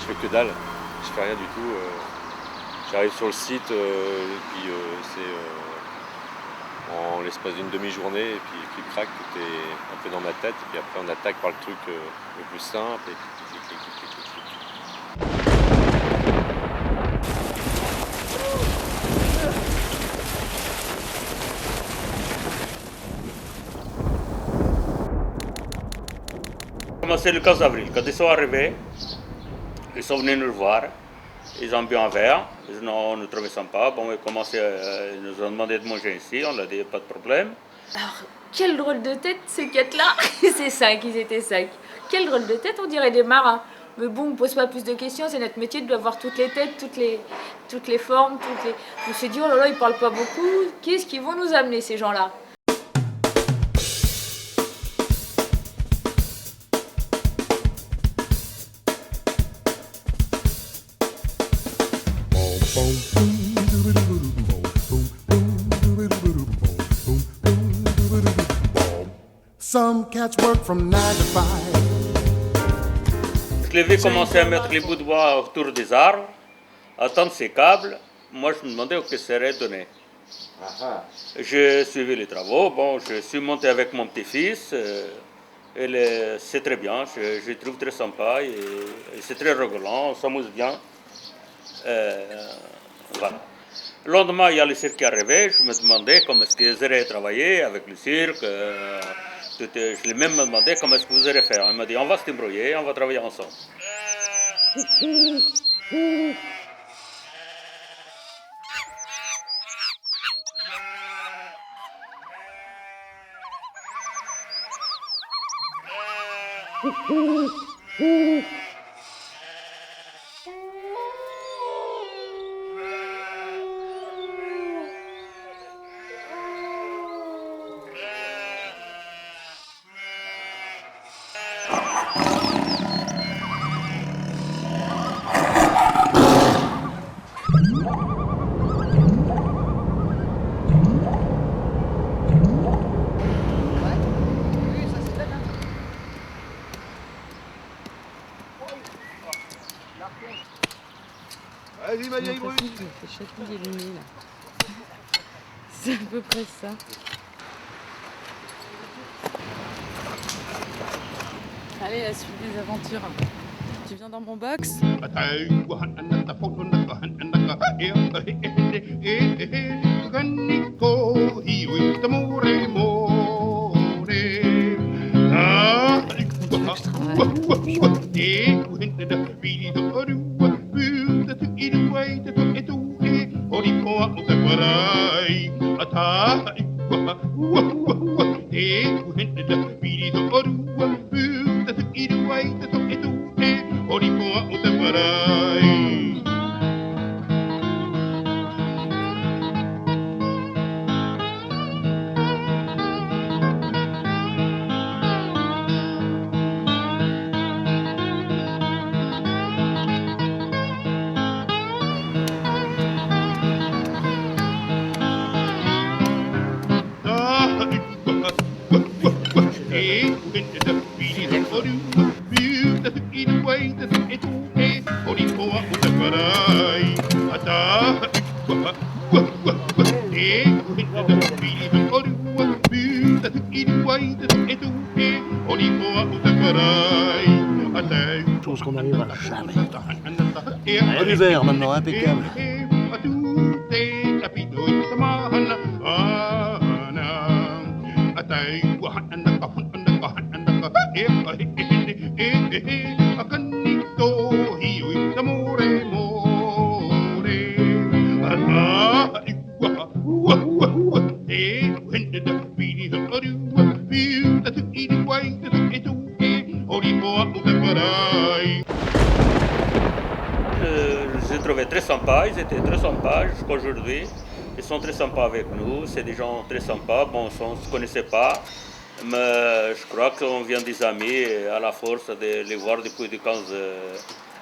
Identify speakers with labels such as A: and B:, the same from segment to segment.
A: fais que dalle, je fais rien du tout. J'arrive sur le site, et puis c'est en l'espace d'une demi-journée, et puis clic-crac, tout est un peu dans ma tête, et puis après on attaque par le truc le plus simple, et puis clic, clic, clic, clic, clic, clic.
B: Commencé le 15 avril. Quand ils sont arrivés, ils sont venus nous voir. Ils ont bu un verre. Ils nous trouvaient sympa. Bon, ils nous ont demandé de manger ici. On leur a dit pas de problème.
C: Alors, quelle drôle de tête ces quatre-là. C'est 5, ils étaient 5. Quelle drôle de tête, on dirait des marins. Mais bon, on ne pose pas plus de questions, c'est notre métier de voir toutes les têtes, toutes les formes, On s'est dit, oh là là, ils parlent pas beaucoup, qu'est-ce qu'ils vont nous amener ces gens-là?
D: Some cats work from 9 to 5.
B: Je les ai commencé à mettre les bouts de bois autour des arbres, à tendre ces câbles. Moi, je me demandais où que ça serait donné. J'ai suivi les travaux. Bon, je suis monté avec mon petit-fils. C'est très bien. Je le trouve très sympa. Et c'est très rigolant. On s'amuse bien. Voilà. Le lendemain, il y a le cirque qui est arrivé. Je me demandais comment est-ce qu'ils iraient travailler avec le cirque. Je l'ai même demandé comment est-ce que vous allez faire. Il m'a dit on va se débrouiller, on va travailler ensemble.
E: Vas-y, ma vieille brune.
F: Il fait chatouiller le nez là. C'est à peu près ça. Allez, la suite des aventures. Tu viens dans mon box?
E: Chose qu'on n'arrivera jamais. Ah, du verre maintenant, impeccable.
B: Je les trouvais très sympas, ils étaient très sympas jusqu'à aujourd'hui. Ils sont très sympas avec nous, c'est des gens très sympas. Bon, on ne se connaissait pas, mais je crois qu'on vient des amis à la force de les voir depuis le 15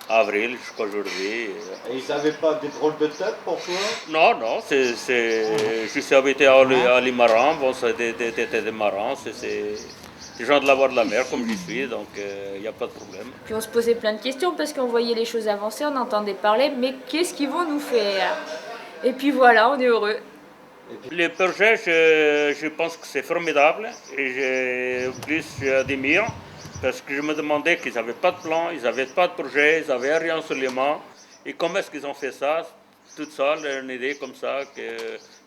B: avril jusqu'à aujourd'hui.
G: Et ils n'avaient pas des drôles de tête pour toi?
B: Non, non, je suis habité à Limaran, bon, c'est des marrants, des gens de la voie de la mer comme j'y suis, donc il n'y a pas de problème.
C: Puis on se posait plein de questions parce qu'on voyait les choses avancer, on entendait parler, mais qu'est-ce qu'ils vont nous faire? Et puis voilà, on est heureux.
B: Les projets, je pense que c'est formidable et j'admire parce que je me demandais qu'ils n'avaient pas de plan, ils n'avaient pas de projet, ils n'avaient rien sur les mains. Et comment est-ce qu'ils ont fait ça, toute seule, une idée comme ça,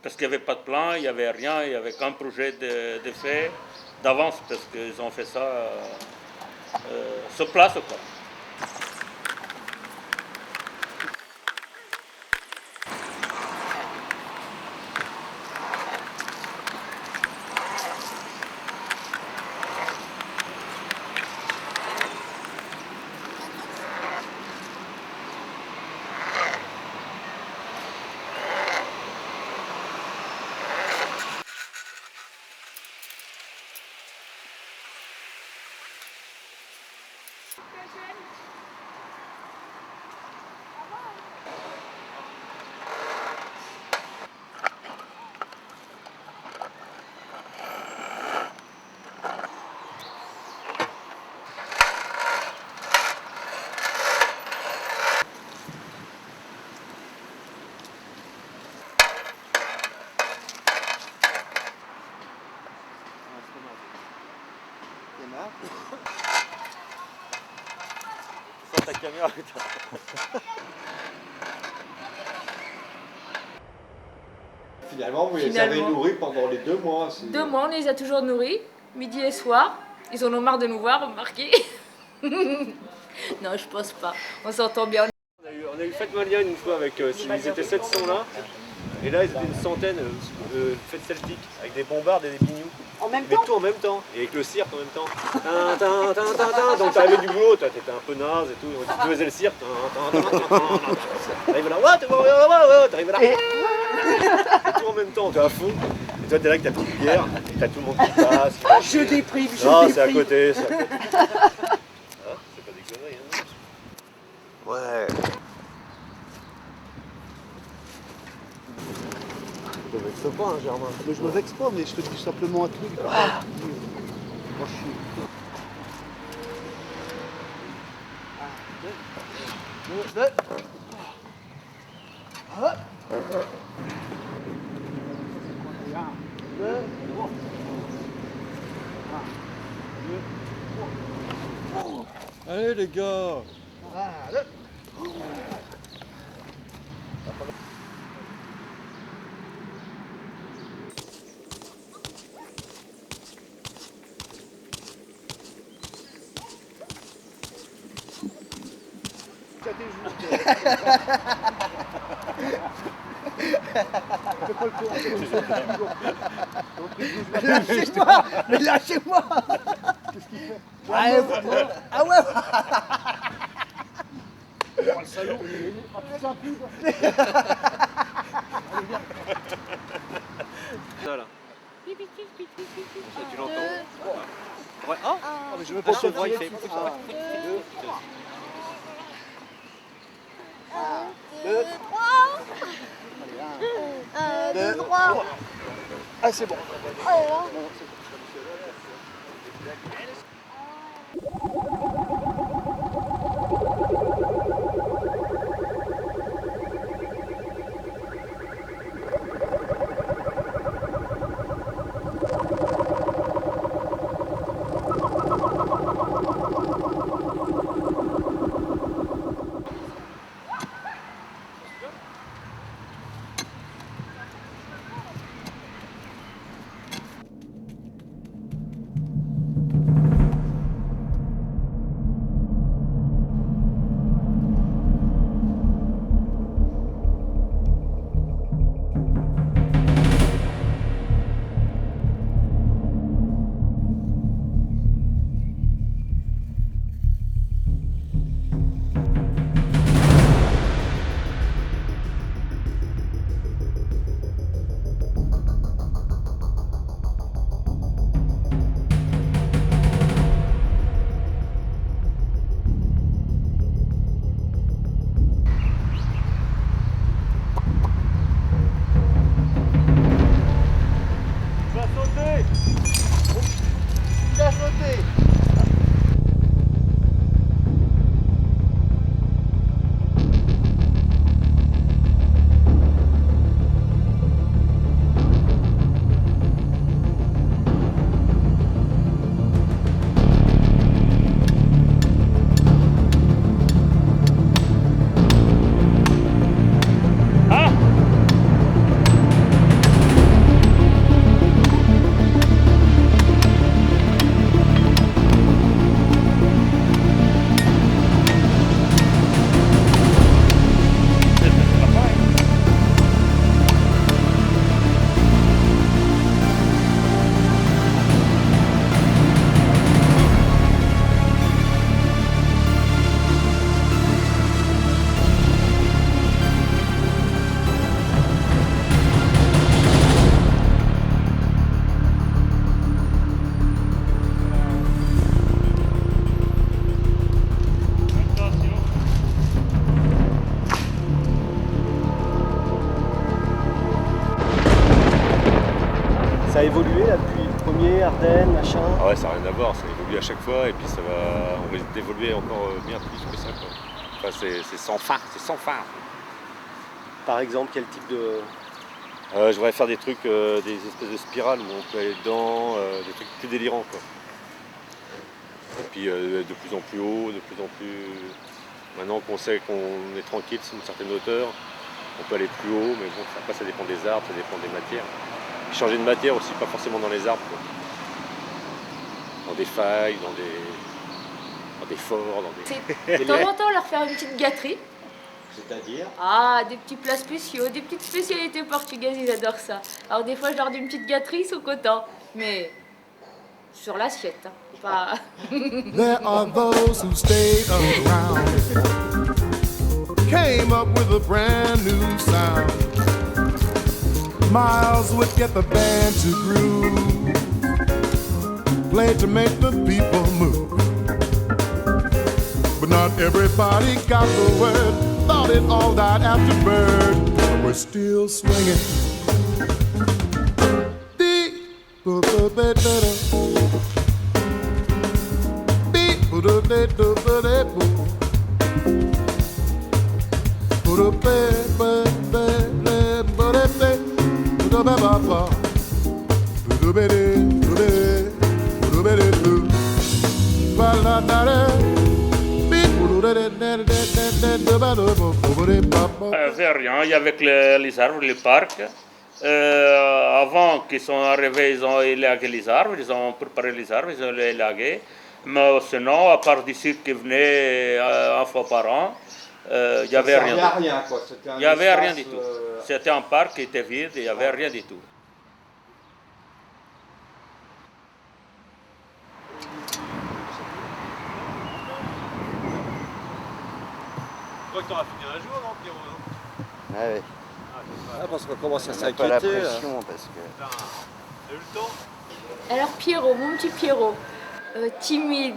B: parce qu'il n'y avait pas de plan, il n'y avait rien, il n'y avait qu'un projet de fait d'avance parce qu'ils ont fait ça sur place, quoi.
A: Sans ta caméra.
G: Finalement, vous les avez nourris pendant les 2 mois.
C: 2 mois, on les a toujours nourris, midi et soir. Ils en ont marre de nous voir, remarquez. Non, je pense pas. On s'entend bien.
A: On a eu Fête Malienne une fois avec, ils étaient 700 là, et là ils étaient une centaine de fêtes celtiques, avec des bombardes et des bignous.
H: En même
A: Mais
H: temps?
A: tout en même temps, et avec le cirque en même temps. Tin, tin, tin, tin, tin. Donc t'arrivais du boulot, t'étais un peu naze et tout, tu faisais le cirque. T'arrives là, ouais, t'arrives là. Et tout en même temps, t'es à fond. Et toi t'es là avec ta petite bière, et t'as tout le monde qui passe.
H: Je déprime, je
A: Non,
H: déprime.
A: c'est à côté, c'est à côté. Hein, c'est pas des conneries, hein. Ouais.
E: Je te vexe pas, hein, Germain. Mais je me vexe pas, mais je te dis simplement un truc. Ah. Moi, je suis...
G: Allez les gars.
H: Lâchez-moi! Mais lâchez-moi!
E: Qu'est-ce qu'il fait?
H: Ah ouais!
E: Oh, le salaud, il est... Ah putain, plus.
A: Ça là. Ça, tu l'entends. Ouais. Ah,
E: Ah, mais je veux pas
A: son
E: te
A: bras, il
E: tirer.
A: fait.
E: Ah, c'est bon.
I: évolué là, depuis le premier, Ardennes, machin.
A: Ah ouais, ça n'a rien à voir, ça évolue à chaque fois et puis on risque d'évoluer encore bien plus que ça, quoi. Enfin, c'est sans fin, c'est sans fin.
I: Par exemple, quel type de...
A: Je voudrais faire des trucs, des espèces de spirales où on peut aller dedans, des trucs plus délirants, quoi. Et puis de plus en plus haut, de plus en plus... Maintenant qu'on sait qu'on est tranquille sur une certaine hauteur, on peut aller plus haut, mais bon, après ça dépend des arbres, ça dépend des matières. Et changer de matière aussi, pas forcément dans les arbres, quoi. Dans des failles, dans des forts, dans des...
C: C'est de temps en temps leur faire une petite gâterie.
G: C'est-à-dire?
C: Ah, des petits plats spéciaux, des petites spécialités portugaises, ils adorent ça. Alors des fois, je leur dis une petite gâterie, ils sont contents. Mais sur l'assiette, hein, pas...
D: There are those who stayed around, came up with a brand new sound. Miles would get the band to groove, play to make the people move. But not everybody got the word, thought it all died after bird. But we're still swinging.
B: Vers rien, il y avait les arbres, les parcs. Avant qu'ils sont arrivés, ils ont élagué les arbres, ils ont préparé les arbres, ils ont les élagués. Mais sinon, à part des sites qui venaient une fois par an, il n'y avait rien. Il n'y avait rien du tout. C'était un parc qui était vide, il n'y avait rien du tout.
G: Je crois que t'auras fini un jour, non, Pierrot, non?
I: Ah ouais.
E: Parce qu'on commence à
I: On n'a pas la
E: s'inquiéter.
I: pression parce que...
G: T'as eu le temps?
C: Alors Pierrot, mon petit Pierrot, timide,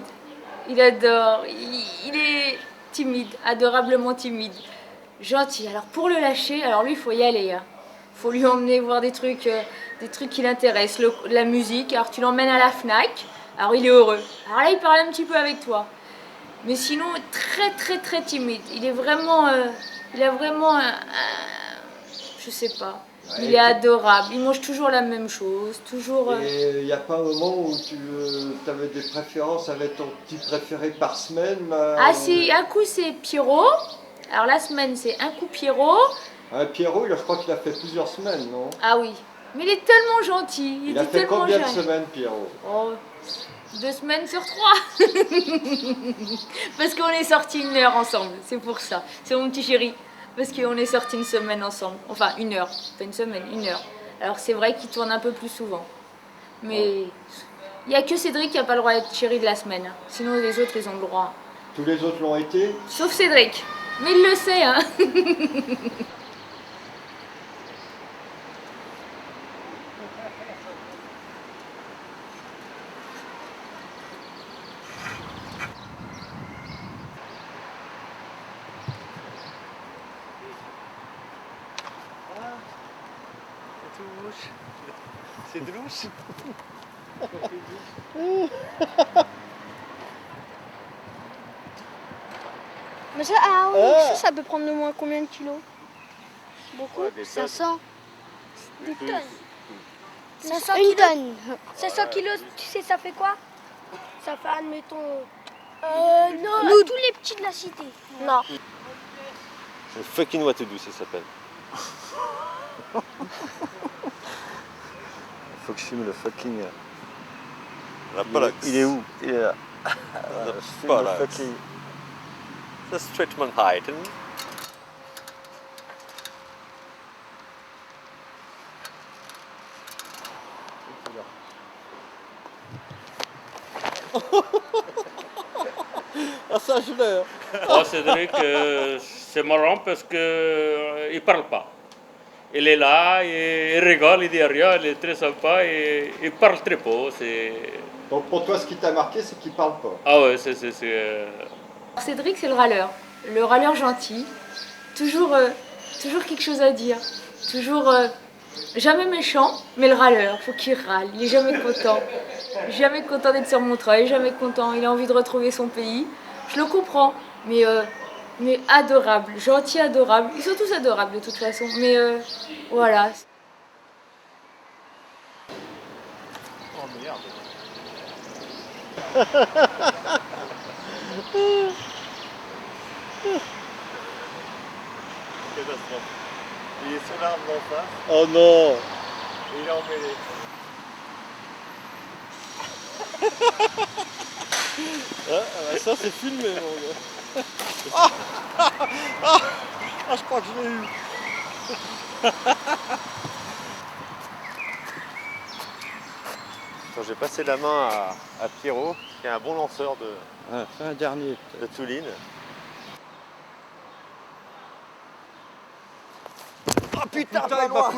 C: il adore, il est timide, adorablement timide, gentil. Alors pour le lâcher, alors lui il faut y aller, hein. Faut lui emmener voir des trucs qui l'intéressent, la musique. Alors tu l'emmènes à la Fnac, alors il est heureux. Alors là il parle un petit peu avec toi, mais sinon très très très timide. Il est vraiment, il a vraiment je sais pas. Il est adorable, il mange toujours la même chose, toujours...
G: Et il n'y a pas un moment où tu avais des préférences avec ton petit préféré par semaine?
C: Ah si, un coup c'est Pierrot, alors la semaine c'est un coup Pierrot.
G: Pierrot, je crois qu'il a fait plusieurs semaines, non?
C: Ah oui, mais il est tellement gentil,
G: Il a fait combien de semaines, Pierrot?
C: Oh, 2 semaines sur 3. Parce qu'on est sortis 1 heure ensemble, c'est pour ça, c'est mon petit chéri. Parce qu'on est sortis 1 semaine ensemble, enfin 1 heure, pas 1 semaine, 1 heure. Alors c'est vrai qu'il tourne un peu plus souvent. Mais il n'y a que Cédric qui n'a pas le droit d'être chéri de la semaine. Sinon les autres ils ont le droit.
G: Tous les autres l'ont été?
C: Sauf Cédric. Mais il le sait, hein.
E: C'est de louche.
J: Mais ça, ça peut prendre au moins combien de kilos? Beaucoup? 500. Des tonnes. 500
H: Une
J: kilos.
H: tonne.
J: 500 kilos, tu sais ça fait quoi? Ça fait, admettons...
H: Non,
J: nous, tous les petits de la cité.
H: Non.
A: Le fucking what to do, ça s'appelle.
I: Faut que je filme le fucking...
A: La Pollux.
I: Il est où? Il est là.
A: The
I: Je filme le
A: Pollux.
I: fucking...
A: The Stretch Manhattan.
E: Ah ça je l'ai.
B: Oh, Cédric, c'est marrant parce qu'il ne parle pas. Il est là, il rigole, il dit rien, il est très sympa et il parle très peu.
G: Donc pour toi, ce qui t'a marqué, c'est qu'il parle pas.
B: Ah ouais, c'est
C: Cédric c'est le râleur gentil. Toujours quelque chose à dire. Toujours Jamais méchant, mais le râleur, faut qu'il râle, il est jamais content. Jamais content d'être sur Montreuil, jamais content, il a envie de retrouver son pays. Je le comprends, mais adorable, gentil, adorable. Ils sont tous adorables de toute façon, mais voilà.
E: Oh merde.
I: Catastrophe. Il est sur l'arbre d'en face
E: Oh non.
I: et il est emmêlé.
E: Ah, ça c'est filmé mon gars. Ah, je crois que je l'ai eu.
A: J'ai passé la main à Pierrot, qui est un bon lanceur
E: Fais un dernier.
A: de Touline.
E: Oh putain, pas loin.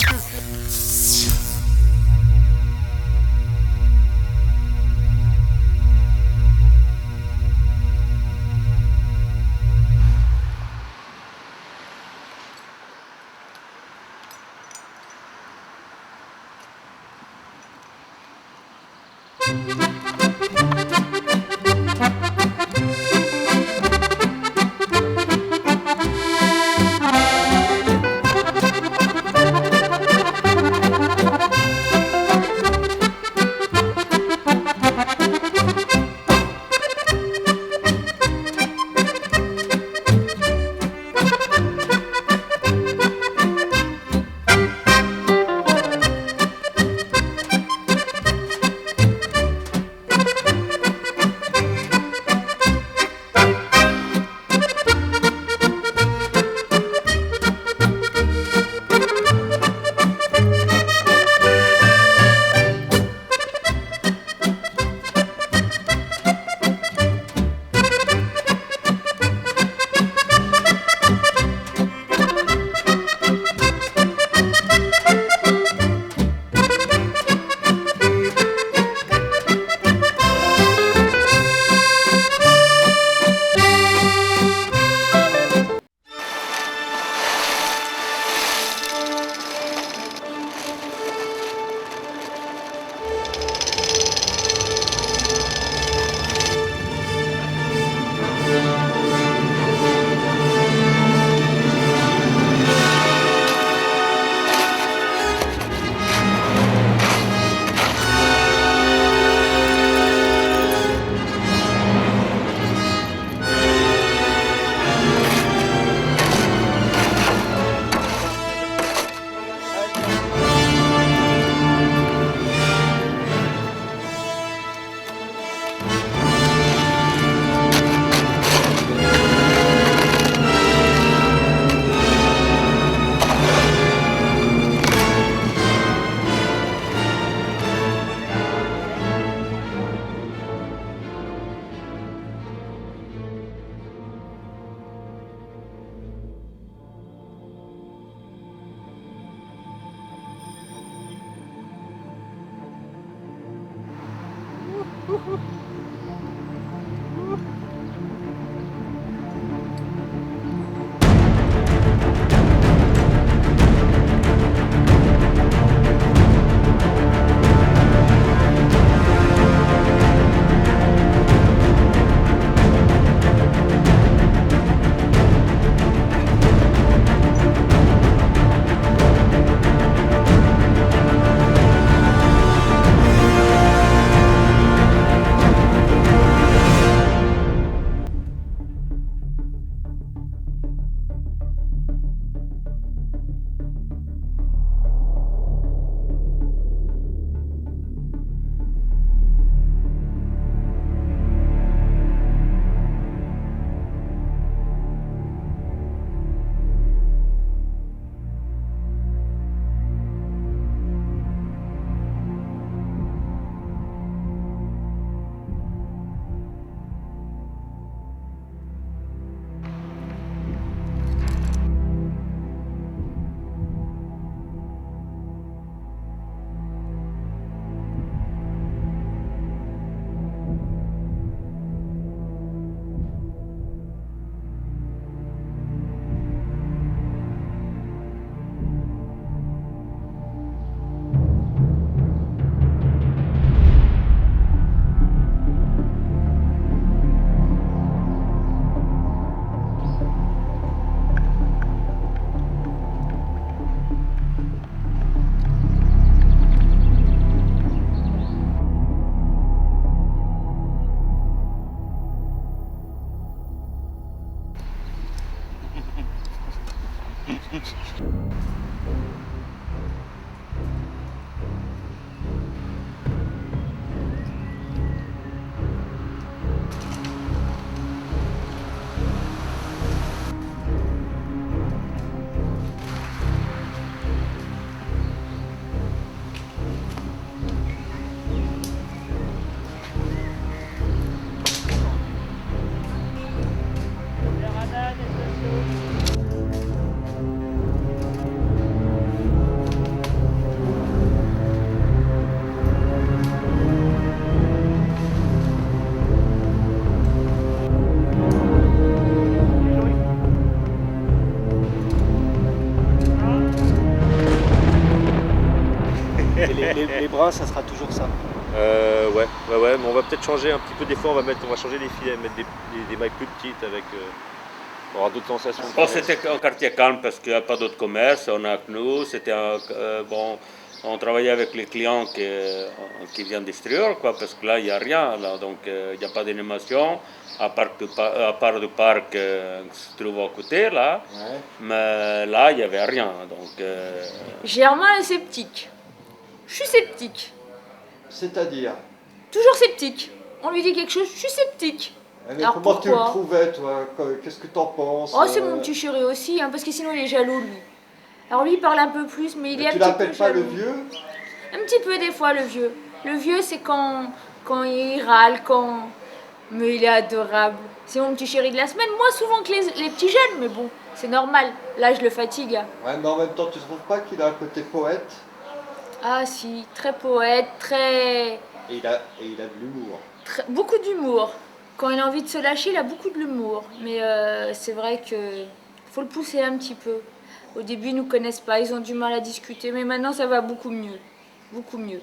E: Les bras, ça sera toujours ça.
A: Ouais, mais on va peut-être changer un petit peu. Des fois, on va changer les filets, mettre des mailles plus petites avec. On aura d'autres sensations.
B: Bon, c'était un quartier calme parce qu'il n'y a pas d'autres commerces, on a que nous. C'était bon, on travaillait avec les clients qui viennent d'extérieur, quoi, parce que là, il n'y a rien, là, donc il n'y a pas d'animation, à part du parc qui se trouve à côté, là. Ouais. Mais là, il n'y avait rien. Donc,
C: Germain est sceptique. Je suis sceptique.
G: C'est-à-dire?
C: Toujours sceptique. On lui dit quelque chose, je suis sceptique.
G: Mais alors comment tu le trouvais, toi? Qu'est-ce que t'en penses?
C: Oh, c'est mon petit chéri aussi, hein, parce que sinon il est jaloux, lui. Alors lui, il parle un peu plus, mais il est un petit peu jaloux. Tu l'appelles pas le vieux? Un petit peu des fois, le vieux. Le vieux, c'est quand il râle, Mais il est adorable. C'est mon petit chéri de la semaine. Moi, souvent que les petits jeunes, mais bon, c'est normal. Là, je le fatigue.
G: Ouais, mais en même temps, tu trouves pas qu'il a un côté poète?
C: Ah si, très poète, très...
G: Et il a de l'humour.
C: Beaucoup d'humour. Quand il a envie de se lâcher, il a beaucoup de l'humour. Mais c'est vrai que faut le pousser un petit peu. Au début, ils ne nous connaissent pas, ils ont du mal à discuter. Mais maintenant, ça va beaucoup mieux. Beaucoup mieux.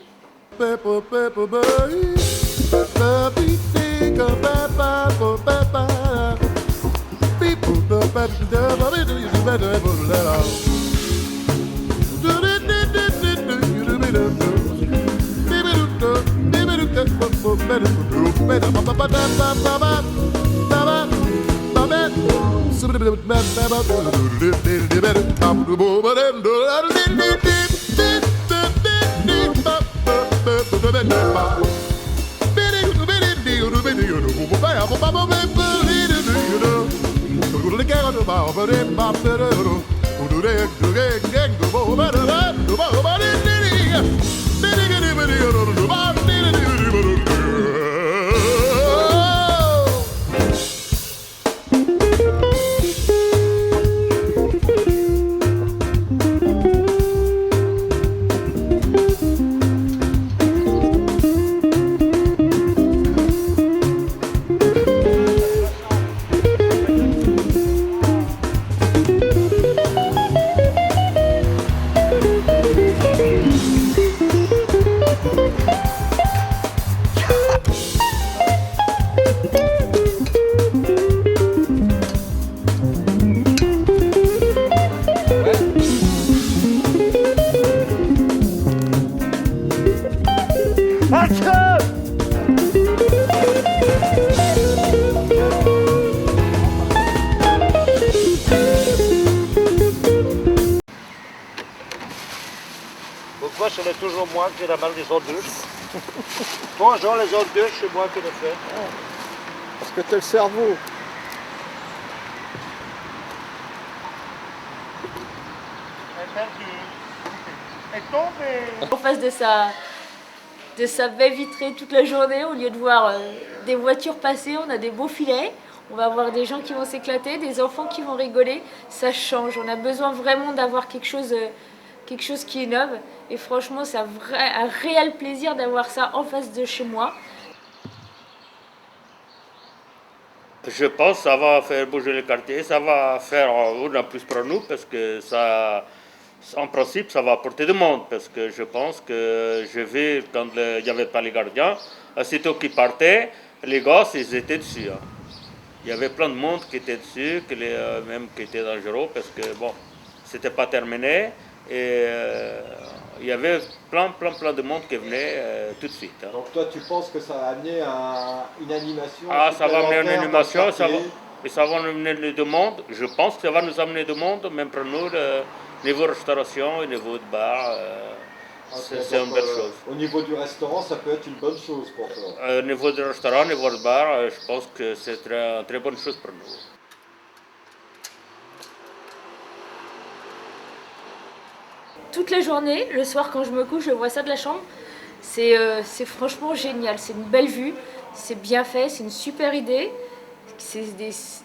K: Pourquoi ce n'est toujours moi qui ramène les autres douches? Bonjour, les autres douches, c'est moi qui le fais.
E: Parce que tu as le cerveau.
C: En face de sa baie vitrée toute la journée, au lieu de voir des voitures passer, on a des beaux filets. On va voir des gens qui vont s'éclater, des enfants qui vont rigoler. Ça change. On a besoin vraiment d'avoir quelque chose qui innove. Et franchement, c'est un réel plaisir d'avoir ça en face de chez moi.
B: Je pense que ça va faire bouger le quartier, ça va faire en plus pour nous parce que ça, en principe, ça va apporter du monde parce que je pense que je vais, quand il n'y avait pas les gardiens, aussitôt qu'ils partaient, les gosses, ils étaient dessus. Hein. Il y avait plein de monde qui était dessus, même qui était dangereux parce que bon, c'était pas terminé et il y avait plein de monde qui venait tout de suite. Hein.
G: Donc toi, tu penses que ça va amener une animation?
B: Ah, ça va amener une animation, Et ça va nous amener du monde. Je pense que ça va nous amener du monde, même pour nous, niveau restauration et niveau de bar. C'est une belle chose.
G: Au niveau du restaurant, ça peut être une bonne chose pour toi.
B: Au niveau du restaurant, au niveau de bar, je pense que c'est une très bonne chose pour nous.
C: Toute la journée, le soir quand je me couche, je vois ça de la chambre. C'est franchement génial, c'est une belle vue, c'est bien fait, c'est une super idée. C'est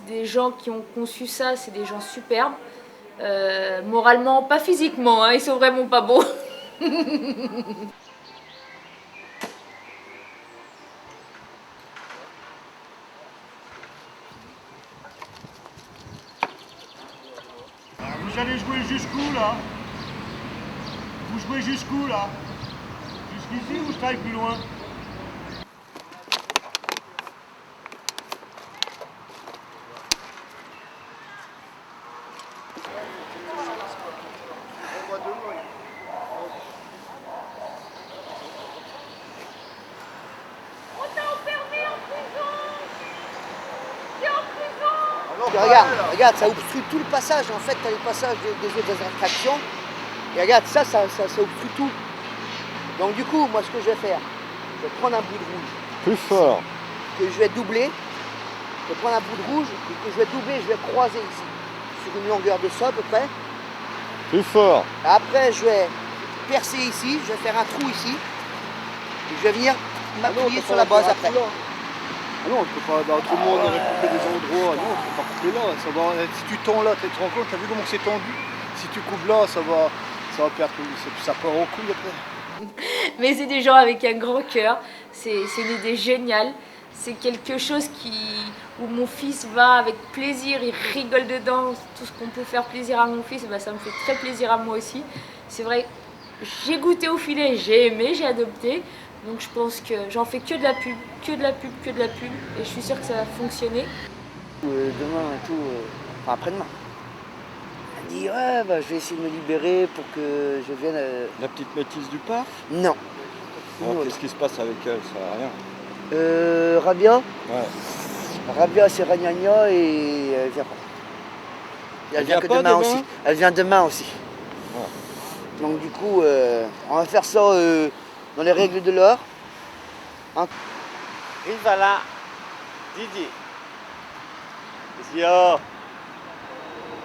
C: des gens qui ont conçu ça, c'est des gens superbes. Moralement, pas physiquement, hein, ils sont vraiment pas beaux.
K: Vous allez jouer jusqu'où là? Vous jouez jusqu'où là? Jusqu'ici ou je travaille plus loin?
E: Regarde, ça obstrue tout le passage. En fait, tu as le passage des autres attractions. Et regarde, ça obstrue tout. Donc du coup, moi, ce que je vais faire, je vais prendre un bout de rouge.
G: Plus fort.
E: Que je vais doubler. Je vais prendre un bout de rouge et que je vais doubler, je vais croiser ici. Sur une longueur de ça à peu près.
G: Plus fort.
E: Après, je vais percer ici, je vais faire un trou ici. Et je vais venir m'appuyer sur la base après.
K: Ah non, on peut pas, autrement on aurait coupé des endroits, non, on peut pas couper là, ça va, si tu tends là, tu te rends compte, t'as vu comment c'est tendu? Si tu coupes là, ça va perdre, ça part au couille après.
C: Mais c'est des gens avec un grand cœur, c'est une idée géniale, c'est quelque chose où mon fils va avec plaisir, il rigole dedans, tout ce qu'on peut faire plaisir à mon fils, ça me fait très plaisir à moi aussi. C'est vrai, j'ai goûté au filet, j'ai aimé, j'ai adopté. Donc je pense que j'en fais que de la pub, que de la pub, que de la pub. Et je suis sûre que ça va fonctionner.
E: Demain et tout, enfin après-demain. Elle dit ouais, bah, je vais essayer de me libérer pour que je vienne...
G: La petite métisse du parc?
E: Non.
G: Qu'est-ce qui se passe avec elle? Ça n'a rien.
E: Rabia?
G: Ouais.
E: Rabia, c'est Ragnagna et elle vient pas. Elle vient que
G: pas
E: demain aussi. Elle vient demain aussi.
G: Ouais.
E: Donc du coup, on va faire ça dans les règles de l'art. Hein.
I: Et voilà, Didier. Qu'est-ce qu'il y a?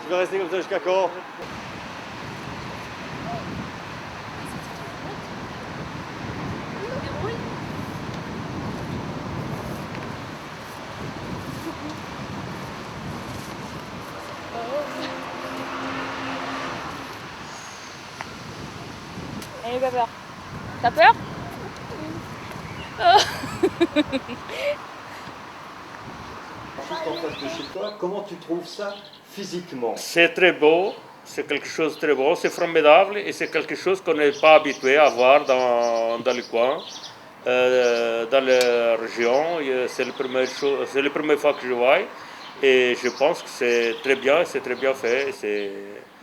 I: Tu vas rester comme ça jusqu'à quand?
C: Elle pas peur. T'as peur?
G: Juste en face de chez toi, comment tu trouves ça physiquement?
B: C'est très beau, c'est quelque chose de très beau, c'est formidable et c'est quelque chose qu'on n'est pas habitué à voir dans le coin, dans la région. C'est la première fois que je vois et je pense que c'est très bien fait.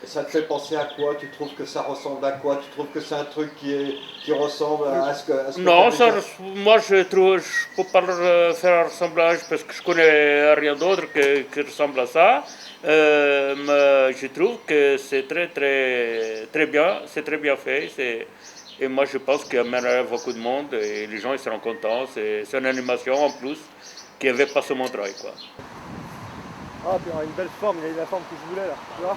G: Et ça te fait penser à quoi? Tu trouves que ça ressemble à quoi? Tu trouves que c'est un truc qui ressemble à ce que
B: Non, moi je trouve, je peux pas faire un ressemblage parce que je connais rien d'autre qui ressemble à ça. Mais je trouve que c'est très bien, c'est très bien fait. Et moi je pense qu'il amènerait beaucoup de monde et les gens ils seront contents. C'est une animation en plus qui avait pas ce mon travail, quoi.
K: Ah, puis il y a une belle forme, il y a la forme que je voulais là, tu vois.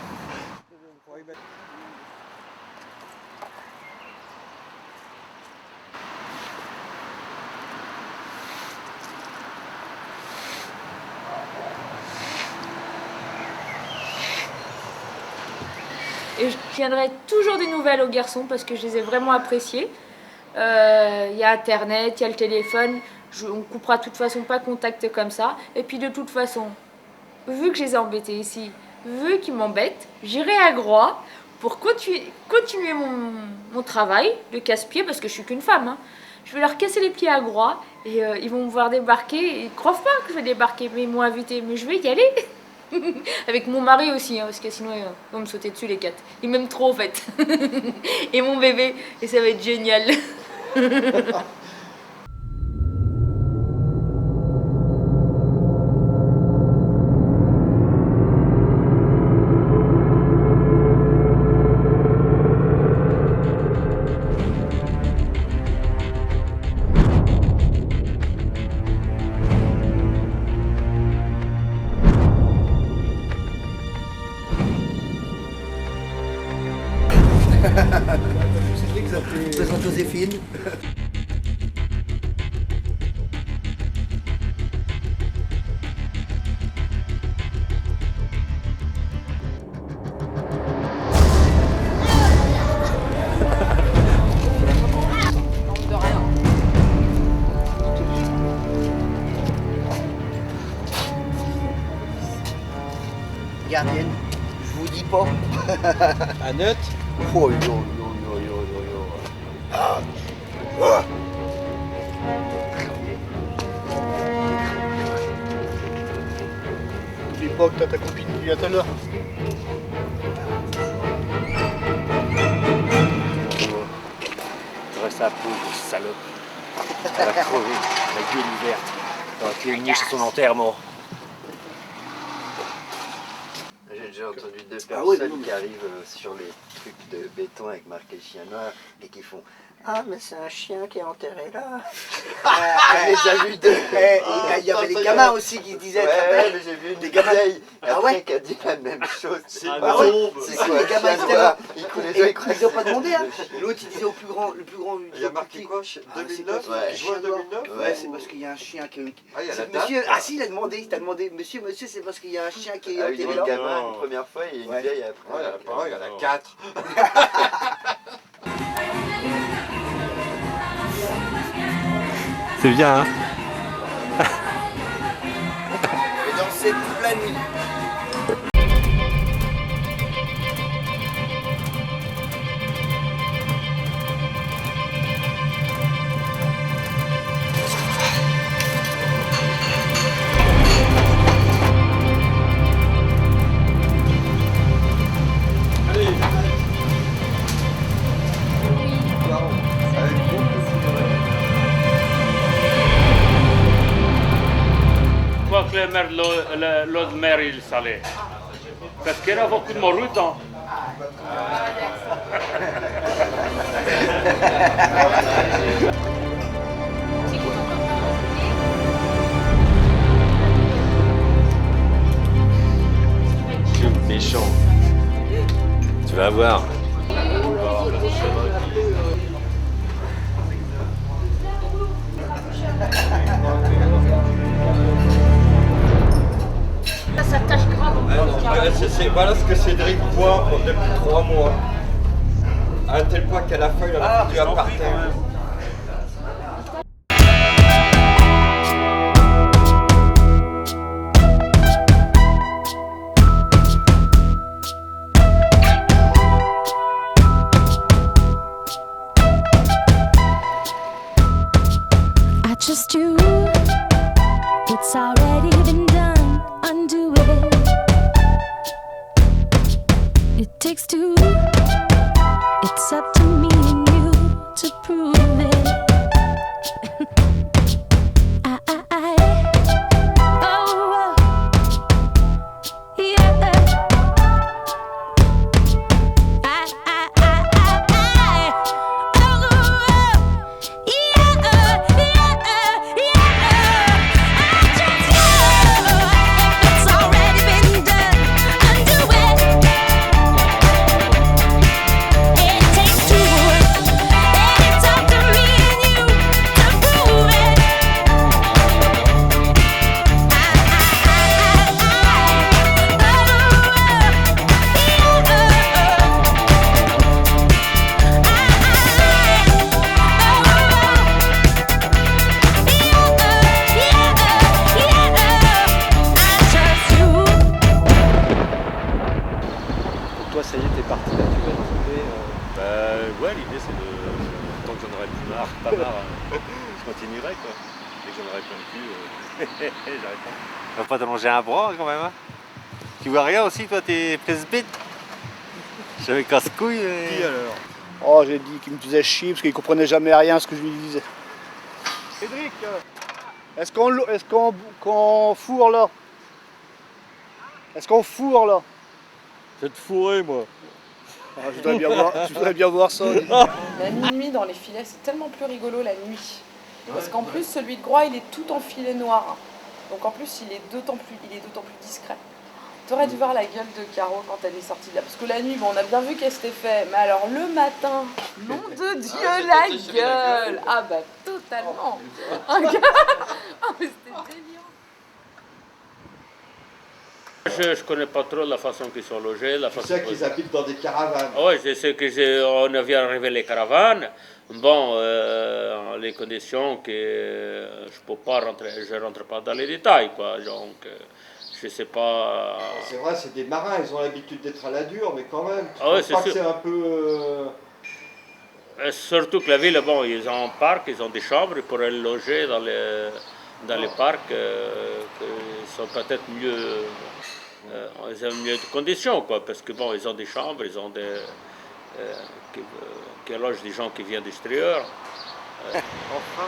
C: Et je tiendrai toujours des nouvelles aux garçons parce que je les ai vraiment appréciés. Il y a Internet, il y a le téléphone. On ne coupera de toute façon pas contact comme ça. Et puis de toute façon, vu que je les ai embêtés ici, vu qu'ils m'embêtent, j'irai à Groix pour continuer mon travail de casse-pied parce que je suis qu'une femme. Hein. Je vais leur casser les pieds à Groix et ils vont me voir débarquer. Ils ne croient pas que je vais débarquer, mais ils m'ont invité. Mais je vais y aller. Avec mon mari aussi, hein, parce que sinon ils vont me sauter dessus les quatre. Ils m'aiment trop en fait. Et mon bébé, et ça va être génial.
E: Je présente Joséphine.
F: De rien.
E: Gardienne, je vous dis pas.
I: Annette.
E: Oh, yo, yo, yo, yo, yo, yo. Ah. Ah.
K: N'oublie pas que t'as ta copine qui vient tout à l'heure.
A: Tu restes à la peau, grosse salope. Elle va crever, la gueule ouverte. Elle va cligner chez son enterrement.
L: J'ai déjà entendu deux personnes qui arrivent sur les trucs de béton avec marqué chien noir et qui font ah mais c'est un chien qui est enterré là.
E: On les a vus deux. Il y avait les gamins aussi qui disaient.
L: Ouais, mais j'ai vu une vieille après qui a dit la même chose.
E: C'est quoi les gamins étaient là.
L: Ils
E: n'ont pas demandé. Hein. L'autre il disait au plus grand.
G: Il y a marqué quoi 2009 Juin 2009
E: Ouais, c'est parce qu'il y a un chien qui.
G: Ah, il y a la
E: monsieur,
G: date.
E: ah si, il t'a demandé, monsieur, c'est parce qu'il y a un chien qui est
L: Ah oui, il y
E: enterré
L: a
E: là.
L: le gamin une première fois et une vieille après.
G: Ouais, pareil, il y en a 4.
A: C'est bien, hein?
E: Et danser toute la nuit.
B: Je crois que l'eau de mer il est salé. Parce qu'il y a beaucoup de morue dedans.
A: Méchant. Tu vas voir.
C: Ça tâche grave.
G: Voilà ce que Cédric boit depuis 3 mois. À un tel point qu'à la fin il en a foutu un par terre.
M: I trust you, it's already been done, undo it. It takes two, it's up to me and you to prove it. Oh, yeah.
K: Toi, ça y est, t'es parti là, tu vas te trouver.
A: Ouais, l'idée c'est de. Tant que j'en aurai plus marre, pas marre, je continuerai quoi. Dès que j'en aurai plein de cul, j'arrête pas. Tu vas pas t'allonger un bras quand même, hein? Tu vois rien aussi, toi, t'es presbyte? J'avais casse-couille.
K: Qui alors? Oh, j'ai dit qu'il me faisait chier parce qu'il comprenait jamais rien ce que je lui disais. Cédric, est-ce qu'on fourre là? Est-ce qu'on fourre là?
I: Je vais te fourrer, moi.
K: Ah, je voudrais bien voir ça.
F: La minuit dans les filets, c'est tellement plus rigolo la nuit. Parce qu'en plus, celui de Groix, il est tout en filet noir. Donc en plus, il est d'autant plus discret. T'aurais dû voir la gueule de Caro quand elle est sortie de là. Parce que la nuit, bon, on a bien vu qu'elle s'était fait. Mais alors le matin, nom de Dieu, la gueule. Ah bah totalement. Ah mais c'était délirant.
B: Je connais pas trop la façon qu'ils sont logés.
G: Tu sais qu'ils habitent dans des caravanes.
B: Oui, je sais qu'on a vu arriver les caravanes. Bon, les conditions que je peux pas rentrer, je rentre pas dans les détails, quoi. Donc, je sais pas.
G: C'est vrai, c'est des marins, ils ont l'habitude d'être à la dure, mais quand même. Tu
B: ouais,
G: penses pas que c'est un peu.
B: Surtout que la ville, bon, ils ont un parc, ils ont des chambres, ils pourraient loger dans les parcs, qui sont peut-être mieux. Ils ont mieux de conditions, quoi, parce que bon, ils ont des chambres, ils ont des. Qui logent des gens qui viennent d'extérieur.
E: Enfin.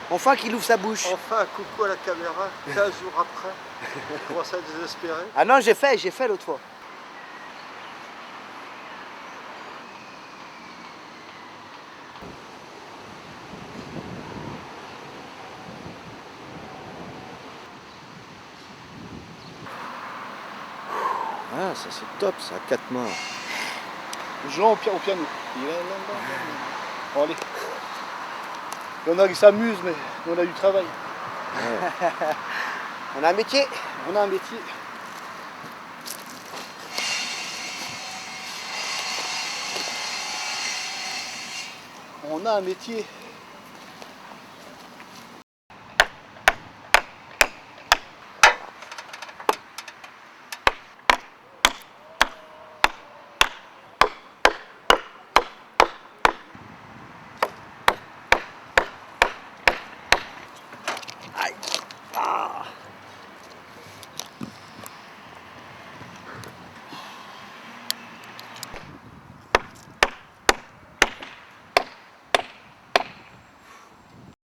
E: Enfin qu'il ouvre sa bouche.
K: Enfin, un coucou à la caméra, 15 jours après. Je commence à être désespéré.
E: Ah non, j'ai fait l'autre fois. Ah, ça c'est top, ça, à 4 mains.
K: Jean au piano. Bon, allez. Il y en a qui s'amusent, mais on a du travail.
E: Ouais. On a un métier.
K: On a un métier. On a un métier.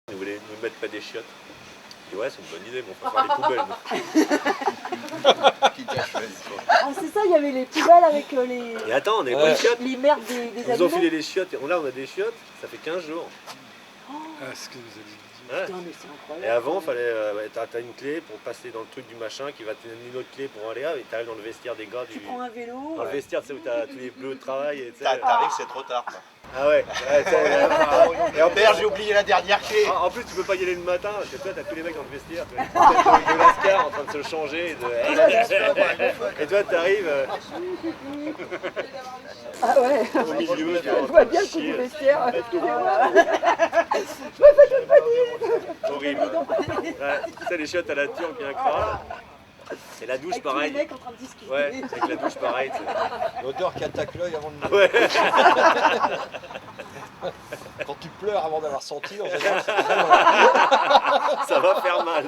A: Ils voulaient nous mettre pas des chiottes. Je dis ouais, c'est une bonne idée, mais on va faire les poubelles.
N: Ah c'est ça, il y avait les poubelles avec les...
A: Et attends, on est pas les chiottes.
N: Les merdes des
A: Ils nous ont filé les chiottes, et là on a des chiottes, ça fait 15 jours.
K: Ah, ce que vous avez dit.
A: Ouais.
N: Putain, mais c'est incroyable.
A: Et avant, fallait, t'as une clé pour passer dans le truc du machin qui va te donner une autre clé pour aller là, et t'arrives dans le vestiaire des gars.
N: Tu prends un vélo.
A: Dans le vestiaire, tu sais, où t'as tous les bleus de travail. Et
O: T'arrives, c'est trop tard. Quoi.
A: Ah ouais.
O: Et en père, j'ai oublié la dernière clé.
A: En plus, tu peux pas y aller le matin, parce que toi, t'as tous les mecs dans le vestiaire, tu vois, de Lascar en train de se changer. Et toi, t'arrives.
N: Ah ouais.
A: Au milieu,
N: je vois bien le coup du vestiaire. Excusez-moi. Je me fais toute petite.
A: Horrible. Ouais, tu sais, les chiottes à la turque, il y a un crâne. Et la douche,
N: avec
A: pareil.
N: tous les mecs en train de discuter.
A: Ouais, avec la douche, pareil.
G: L'odeur qui attaque l'œil avant de.
A: Ouais.
G: Quand tu pleures avant d'avoir senti, en général,
A: ça va faire mal.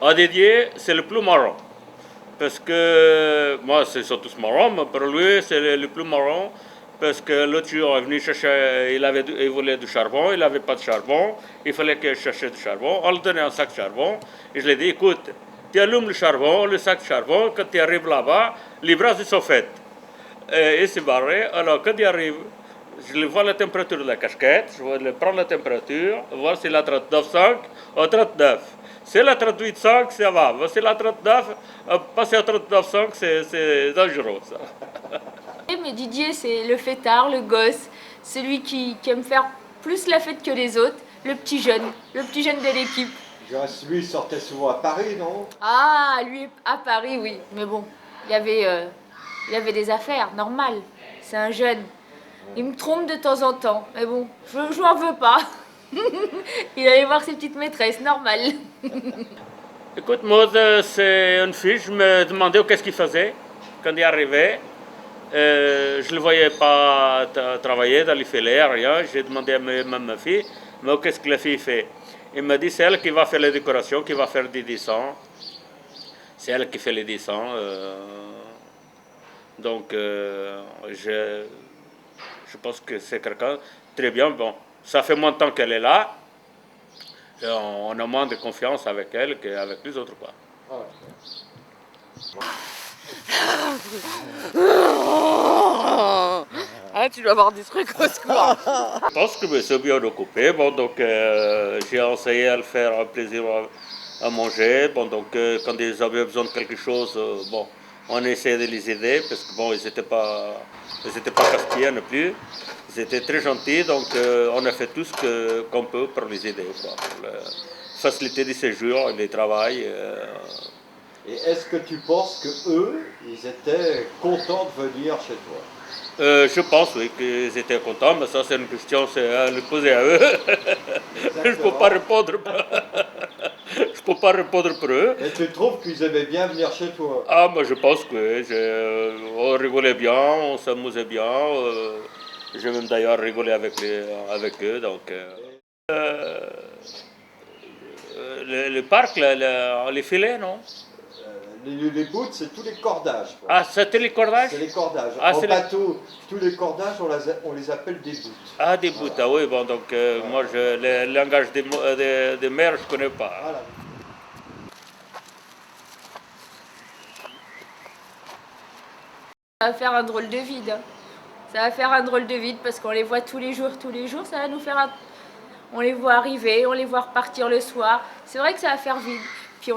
B: À Didier, c'est le plus marrant. Parce que moi, ils sont tous marrants, mais pour lui, c'est le plus marrant. Parce que l'autre jour, il est venu chercher, il voulait du charbon, il n'avait pas de charbon, il fallait que je cherche du charbon. On lui donnait un sac de charbon, et je lui ai dit, écoute, tu allumes le charbon, le sac de charbon, quand tu arrives là-bas, les braises sont faites. Et il s'est barré, alors quand il arrive, je vois la température de la casquette, je vais prendre la température, voir si la 39,5 ou 39. Si la 38,5, ça va. Si la 39, passer à 39,5, c'est dangereux, ça.
C: Mais Didier, c'est le fêtard, le gosse, celui qui aime faire plus la fête que les autres, le petit jeune de l'équipe.
G: Lui, il sortait souvent à Paris, non?
C: Ah, lui, à Paris, oui. Mais bon, il avait des affaires, normal. C'est un jeune. Il me trompe de temps en temps. Mais bon, je n'en veux pas. Il allait voir ses petites maîtresses, normal.
B: Écoute, Maud, c'est une fille. Je me demandais qu'est-ce qu'il faisait quand il arrivait. Je ne le voyais pas travailler dans les filets, rien. J'ai demandé à ma fille, mais qu'est-ce que la fille fait? Il m'a dit, c'est elle qui va faire les décorations, qui va faire des dessins. C'est elle qui fait les dessins. Donc, je pense que c'est quelqu'un très bien. Bon, ça fait moins de temps qu'elle est là. Et on a moins de confiance avec elle qu'avec les autres, quoi.
F: Ah, tu dois avoir des trucs au secours.
B: Je pense que je me suis bien occupé. Bon, donc, j'ai essayé à le faire un plaisir à manger. Bon, donc, quand ils avaient besoin de quelque chose, bon, On essayait de les aider parce que bon, ils n'étaient pas casse-pieds non plus. Ils étaient très gentils, donc on a fait tout ce qu'on peut pour les aider, quoi, pour faciliter le séjour et le travail.
G: Et est-ce que tu penses que eux, ils étaient contents de venir chez toi?
B: Je pense, oui, qu'ils étaient contents, mais ça, c'est une question à le poser à eux. Je ne peux pas répondre. Je peux pas répondre pour eux.
G: Et tu trouves qu'ils aimaient bien venir chez toi?
B: Ah, moi, je pense que oui. On rigolait bien, on s'amusait bien. J'ai même d'ailleurs rigolé avec eux. Donc, le parc, les filets, non?
G: Les bouts, c'est tous les cordages. Quoi.
B: Ah, c'était les cordages?
G: C'est les cordages.
B: Ah,
G: en bateau, tous les cordages, on les appelle des bouts.
B: Ah, des bouts, ah oui, bon, donc moi, le langage de mer, je ne connais pas.
G: Voilà.
C: Ça va faire un drôle de vide. Ça va faire un drôle de vide parce qu'on les voit tous les jours, ça va nous faire un... On les voit arriver, on les voit repartir le soir. C'est vrai que ça va faire vide. Puis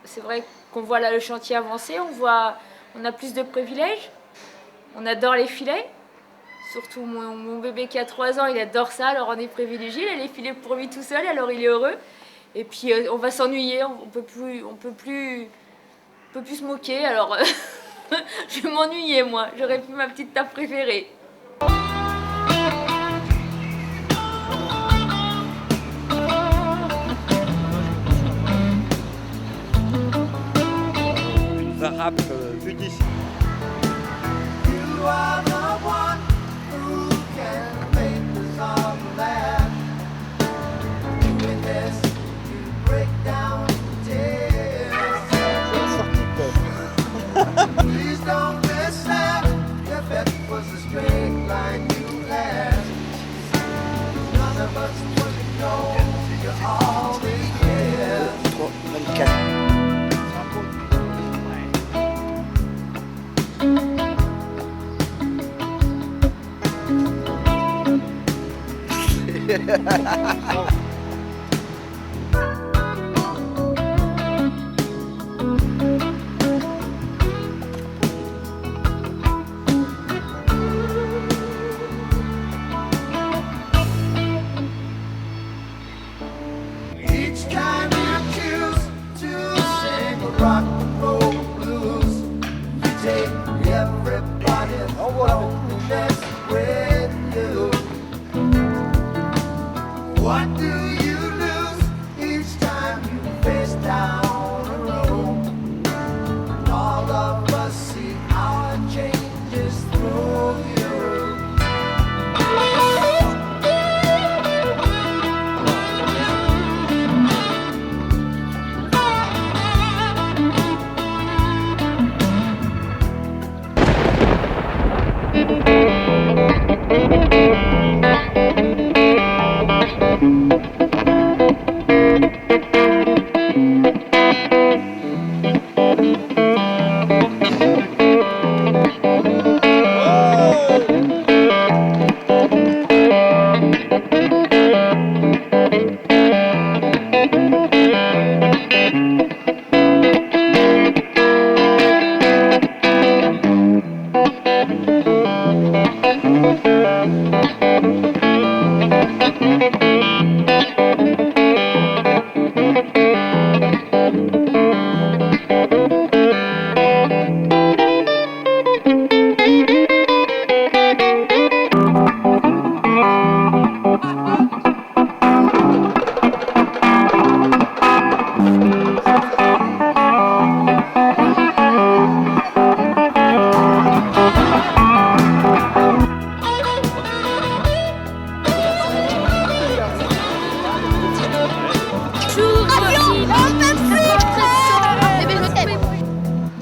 C: c'est vrai qu'on voit là le chantier avancer, on a plus de privilèges. On adore les filets. Surtout mon bébé qui a 3 ans, il adore ça, alors on est privilégié. Il a les filets pour lui tout seul, alors il est heureux. Et puis on va s'ennuyer, on peut plus se moquer, alors je vais m'ennuyer moi. J'aurais pu ma petite table préférée.
G: Arabes vus d'ici.
D: You are the one who can make us all laugh. With this, you break down tears. Please don't miss that. If it was a straight line you had, none of us would know you always cared. Each time you choose to sing rock and roll blues, you take everybody's loneliness with you. What do you lose each time you face down a road? And all of us see our changes through you.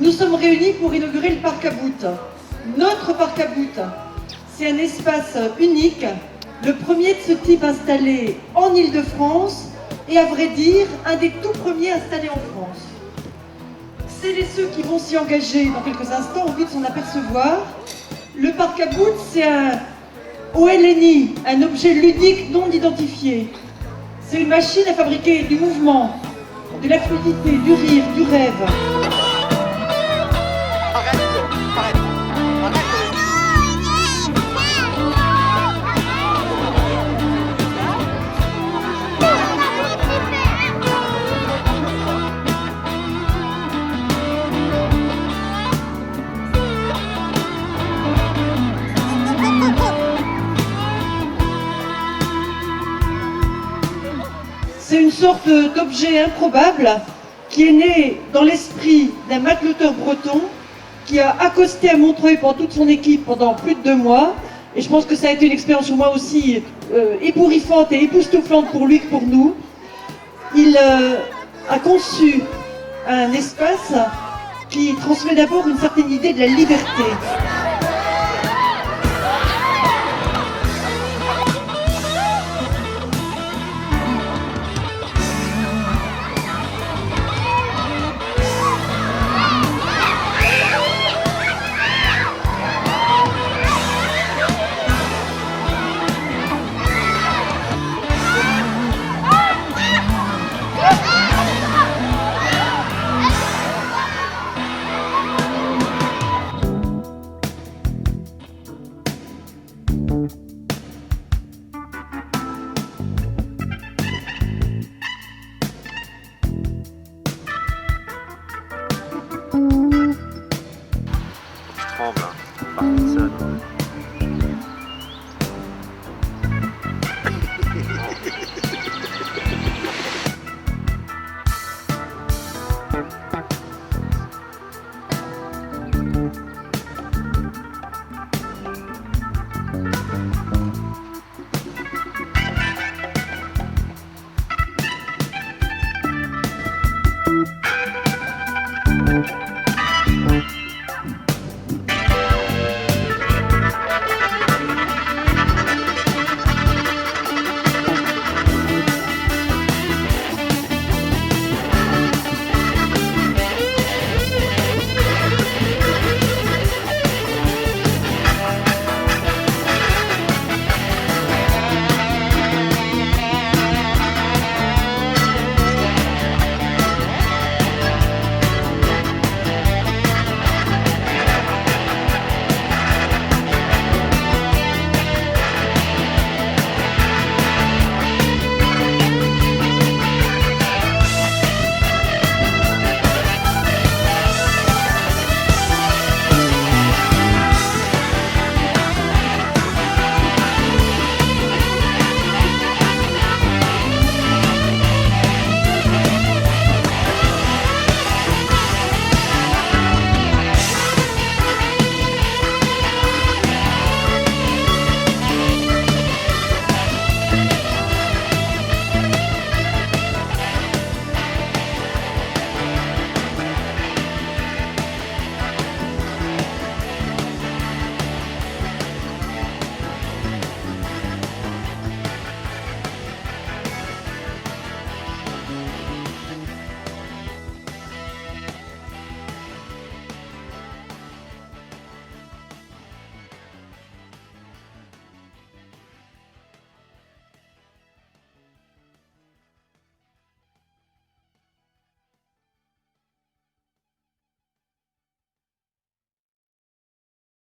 P: Nous sommes réunis pour inaugurer le parc à Boutes. Notre parc à Boutes, c'est un espace unique, le premier de ce type installé en Île-de-France et à vrai dire, un des tout premiers installés en France. Celles et ceux qui vont s'y engager dans quelques instants ont vite s'en apercevoir. Le parc à Boutes, c'est un OLNI, un objet ludique non identifié. C'est une machine à fabriquer du mouvement, de la fluidité, du rire, du rêve. sorte d'objet improbable qui est né dans l'esprit d'un mateloteur breton qui a accosté à Montreuil pour toute son équipe pendant plus de 2 mois. Et je pense que ça a été une expérience pour moi aussi ébouriffante et époustouflante pour lui que pour nous. Il a conçu un espace qui transmet d'abord une certaine idée de la liberté.
I: Je tremble, hein. Parkinson.